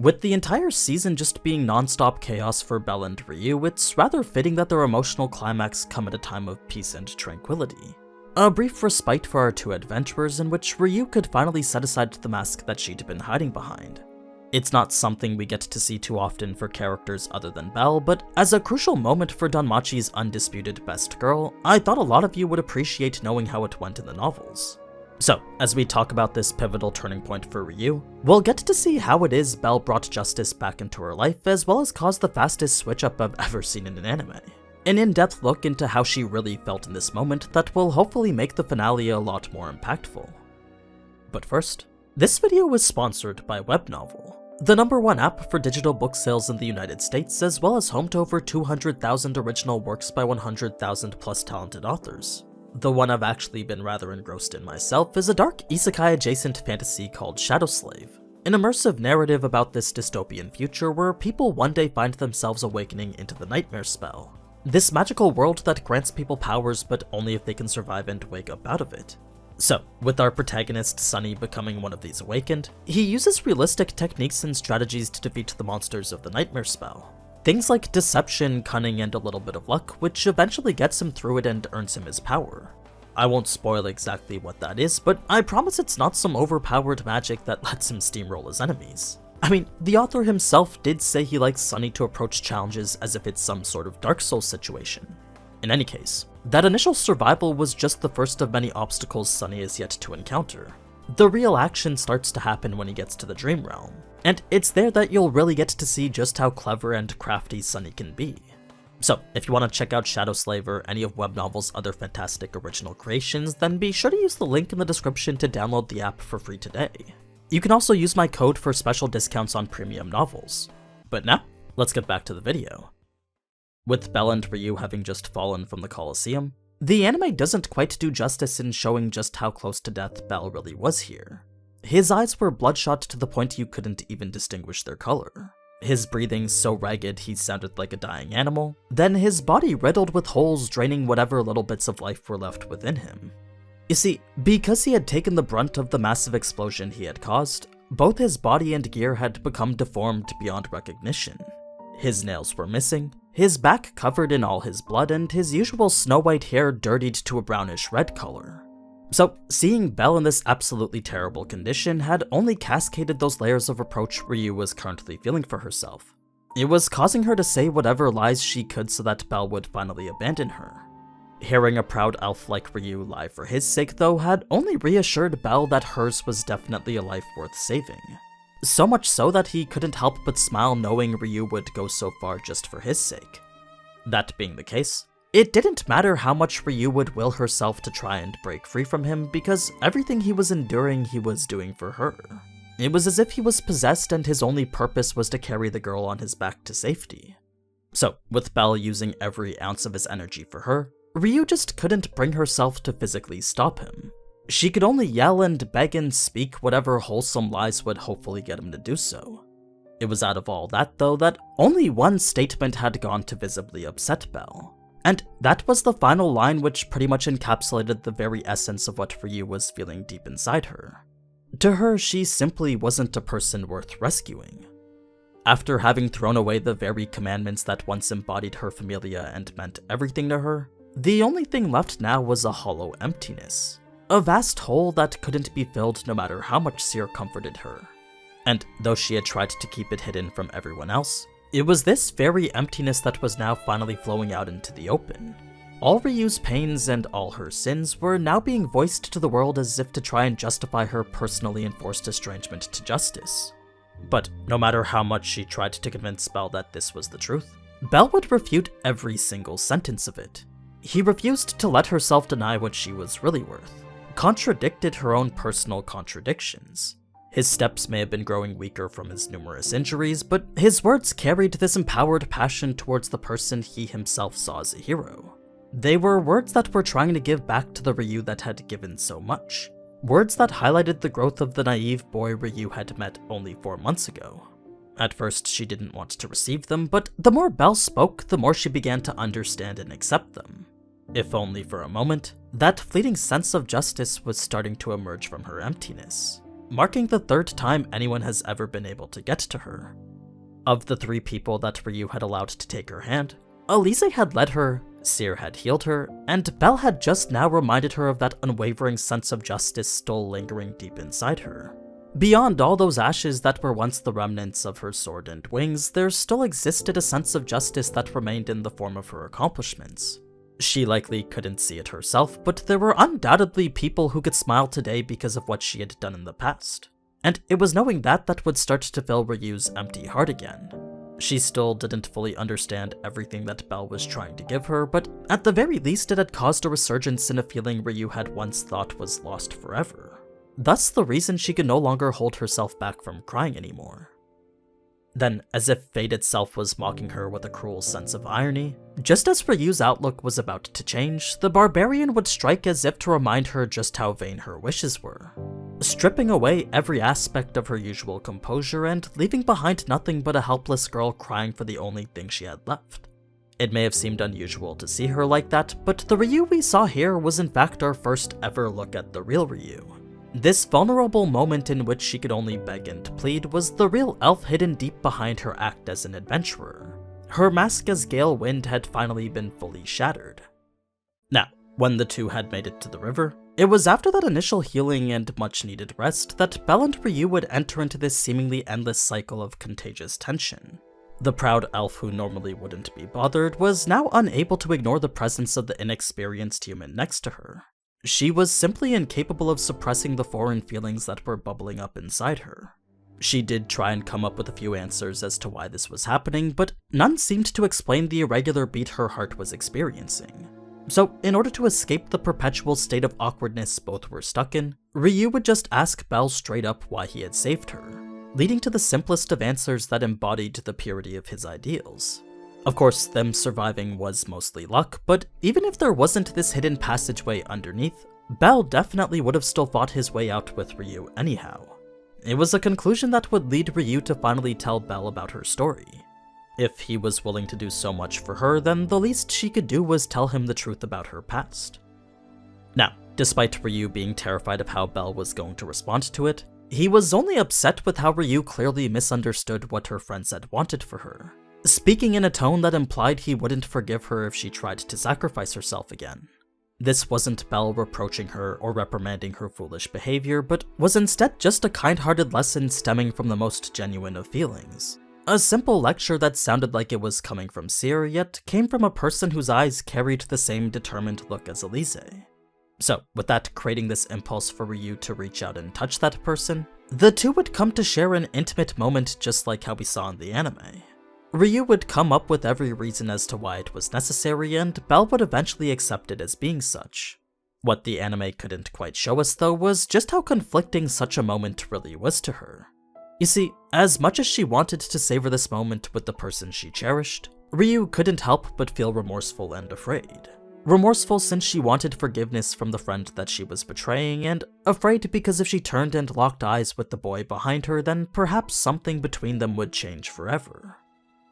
With the entire season just being non-stop chaos for Belle and Ryuu, it's rather fitting that their emotional climax come at a time of peace and tranquility. A brief respite for our two adventurers in which Ryuu could finally set aside the mask that she'd been hiding behind. It's not something we get to see too often for characters other than Belle, but as a crucial moment for DanMachi's undisputed best girl, I thought a lot of you would appreciate knowing how it went in the novels. So, as we talk about this pivotal turning point for Ryuu, we'll get to see how it is Belle brought justice back into her life, as well as caused the fastest switch-up I've ever seen in an anime. An in-depth look into how she really felt in this moment that will hopefully make the finale a lot more impactful. But first, this video was sponsored by Webnovel, the #1 app for digital book sales in the United States, as well as home to over 200,000 original works by 100,000 plus talented authors. The one I've actually been rather engrossed in myself is a dark isekai-adjacent fantasy called Shadow Slave, an immersive narrative about this dystopian future where people one day find themselves awakening into the Nightmare Spell, this magical world that grants people powers but only if they can survive and wake up out of it. So, with our protagonist Sunny becoming one of these awakened, he uses realistic techniques and strategies to defeat the monsters of the Nightmare Spell. Things like deception, cunning, and a little bit of luck, which eventually gets him through it and earns him his power. I won't spoil exactly what that is, but I promise it's not some overpowered magic that lets him steamroll his enemies. I mean, the author himself did say he likes Sunny to approach challenges as if it's some sort of Dark Souls situation. In any case, that initial survival was just the first of many obstacles Sunny is yet to encounter. The real action starts to happen when he gets to the Dream Realm, and it's there that you'll really get to see just how clever and crafty Sunny can be. So, if you want to check out Shadow Slave or any of Webnovel's other fantastic original creations, then be sure to use the link in the description to download the app for free today. You can also use my code for special discounts on premium novels. But now, let's get back to the video. With Belle and Ryuu having just fallen from the Colosseum, the anime doesn't quite do justice in showing just how close to death Belle really was here. His eyes were bloodshot to the point you couldn't even distinguish their color. His breathing so ragged he sounded like a dying animal, then his body riddled with holes draining whatever little bits of life were left within him. You see, because he had taken the brunt of the massive explosion he had caused, both his body and gear had become deformed beyond recognition. His nails were missing, his back covered in all his blood, and his usual snow-white hair dirtied to a brownish-red color. So, seeing Belle in this absolutely terrible condition had only cascaded those layers of reproach Ryuu was currently feeling for herself. It was causing her to say whatever lies she could so that Belle would finally abandon her. Hearing a proud elf like Ryuu lie for his sake, though, had only reassured Belle that hers was definitely a life worth saving. So much so that he couldn't help but smile knowing Ryuu would go so far just for his sake. That being the case, it didn't matter how much Ryuu would will herself to try and break free from him, because everything he was enduring he was doing for her. It was as if he was possessed and his only purpose was to carry the girl on his back to safety. So, with Belle using every ounce of his energy for her, Ryuu just couldn't bring herself to physically stop him. She could only yell and beg and speak whatever wholesome lies would hopefully get him to do so. It was out of all that, though, that only one statement had gone to visibly upset Belle. And that was the final line, which pretty much encapsulated the very essence of what Ryuu was feeling deep inside her. To her, she simply wasn't a person worth rescuing. After having thrown away the very commandments that once embodied her familia and meant everything to her, the only thing left now was a hollow emptiness. A vast hole that couldn't be filled no matter how much Seer comforted her. And though she had tried to keep it hidden from everyone else, it was this very emptiness that was now finally flowing out into the open. All Ryuu's pains and all her sins were now being voiced to the world as if to try and justify her personally enforced estrangement to justice. But no matter how much she tried to convince Belle that this was the truth, Belle would refute every single sentence of it. He refused to let herself deny what she was really worth, contradicted her own personal contradictions. His steps may have been growing weaker from his numerous injuries, but his words carried this empowered passion towards the person he himself saw as a hero. They were words that were trying to give back to the Ryuu that had given so much. Words that highlighted the growth of the naive boy Ryuu had met only 4 months ago. At first, she didn't want to receive them, but the more Belle spoke, the more she began to understand and accept them. If only for a moment, that fleeting sense of justice was starting to emerge from her emptiness. marking the 3rd time anyone has ever been able to get to her. Of the 3 people that Ryuu had allowed to take her hand, Elise had led her, Cyr had healed her, and Belle had just now reminded her of that unwavering sense of justice still lingering deep inside her. Beyond all those ashes that were once the remnants of her sword and wings, there still existed a sense of justice that remained in the form of her accomplishments. She likely couldn't see it herself, but there were undoubtedly people who could smile today because of what she had done in the past. And it was knowing that would start to fill Ryuu's empty heart again. She still didn't fully understand everything that Belle was trying to give her, but at the very least it had caused a resurgence in a feeling Ryuu had once thought was lost forever. Thus the reason she could no longer hold herself back from crying anymore. Then, as if fate itself was mocking her with a cruel sense of irony, just as Ryuu's outlook was about to change, the barbarian would strike as if to remind her just how vain her wishes were, stripping away every aspect of her usual composure and leaving behind nothing but a helpless girl crying for the only thing she had left. It may have seemed unusual to see her like that, but the Ryuu we saw here was in fact our first ever look at the real Ryuu. This vulnerable moment in which she could only beg and plead was the real elf hidden deep behind her act as an adventurer. Her mask as Gale Wind had finally been fully shattered. Now, when the 2 had made it to the river, it was after that initial healing and much needed rest that Belle and Ryuu would enter into this seemingly endless cycle of contagious tension. The proud elf who normally wouldn't be bothered was now unable to ignore the presence of the inexperienced human next to her. She was simply incapable of suppressing the foreign feelings that were bubbling up inside her. She did try and come up with a few answers as to why this was happening, but none seemed to explain the irregular beat her heart was experiencing. So, in order to escape the perpetual state of awkwardness both were stuck in, Ryuu would just ask Belle straight up why he had saved her, leading to the simplest of answers that embodied the purity of his ideals. Of course, them surviving was mostly luck, but even if there wasn't this hidden passageway underneath, Belle definitely would have still fought his way out with Ryuu anyhow. It was a conclusion that would lead Ryuu to finally tell Belle about her story. If he was willing to do so much for her, then the least she could do was tell him the truth about her past. Now, despite Ryuu being terrified of how Belle was going to respond to it, he was only upset with how Ryuu clearly misunderstood what her friends had wanted for her, speaking in a tone that implied he wouldn't forgive her if she tried to sacrifice herself again. This wasn't Belle reproaching her or reprimanding her foolish behavior, but was instead just a kind-hearted lesson stemming from the most genuine of feelings. A simple lecture that sounded like it was coming from Cyr, yet came from a person whose eyes carried the same determined look as Elise. So, with that creating this impulse for Ryuu to reach out and touch that person, the 2 would come to share an intimate moment just like how we saw in the anime. Ryuu would come up with every reason as to why it was necessary, and Belle would eventually accept it as being such. What the anime couldn't quite show us though was just how conflicting such a moment really was to her. You see, as much as she wanted to savor this moment with the person she cherished, Ryuu couldn't help but feel remorseful and afraid. Remorseful since she wanted forgiveness from the friend that she was betraying, and afraid because if she turned and locked eyes with the boy behind her, then perhaps something between them would change forever.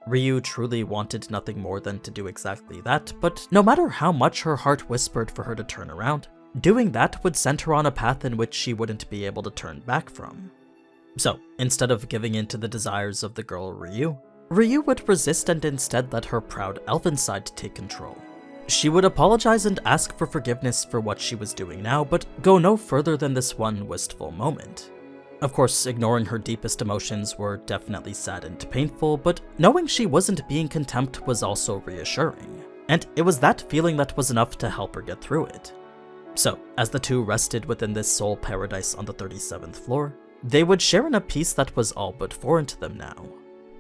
Ryuu truly wanted nothing more than to do exactly that, but no matter how much her heart whispered for her to turn around, doing that would send her on a path in which she wouldn't be able to turn back from. So, instead of giving in to the desires of the girl Ryuu would resist and instead let her proud elven side take control. She would apologize and ask for forgiveness for what she was doing now, but go no further than this one wistful moment. Of course, ignoring her deepest emotions were definitely sad and painful, but knowing she wasn't being contempt was also reassuring, and it was that feeling that was enough to help her get through it. So, as the 2 rested within this soul paradise on the 37th floor, they would share in a peace that was all but foreign to them now.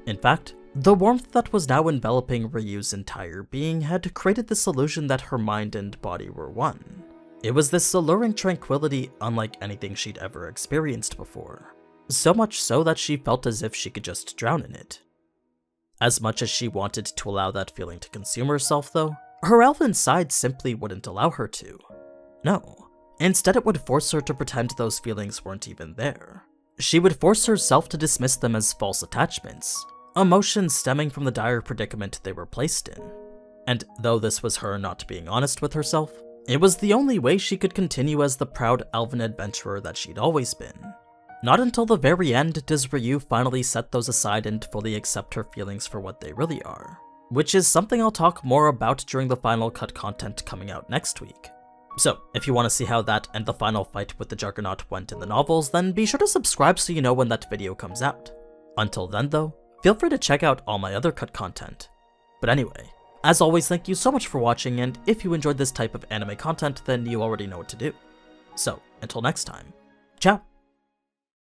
In fact, the warmth that was now enveloping Ryuu's entire being had created this illusion that her mind and body were one. It was this alluring tranquility unlike anything she'd ever experienced before, so much so that she felt as if she could just drown in it. As much as she wanted to allow that feeling to consume herself though, her elven side simply wouldn't allow her to. No, instead it would force her to pretend those feelings weren't even there. She would force herself to dismiss them as false attachments, emotions stemming from the dire predicament they were placed in. And though this was her not being honest with herself, it was the only way she could continue as the proud elven adventurer that she'd always been. Not until the very end does Ryuu finally set those aside and fully accept her feelings for what they really are, which is something I'll talk more about during the final cut content coming out next week. So, if you want to see how that and the final fight with the Juggernaut went in the novels, then be sure to subscribe so you know when that video comes out. Until then though, feel free to check out all my other cut content. But anyway, as always, thank you so much for watching, and if you enjoyed this type of anime content, then you already know what to do. So, until next time, ciao!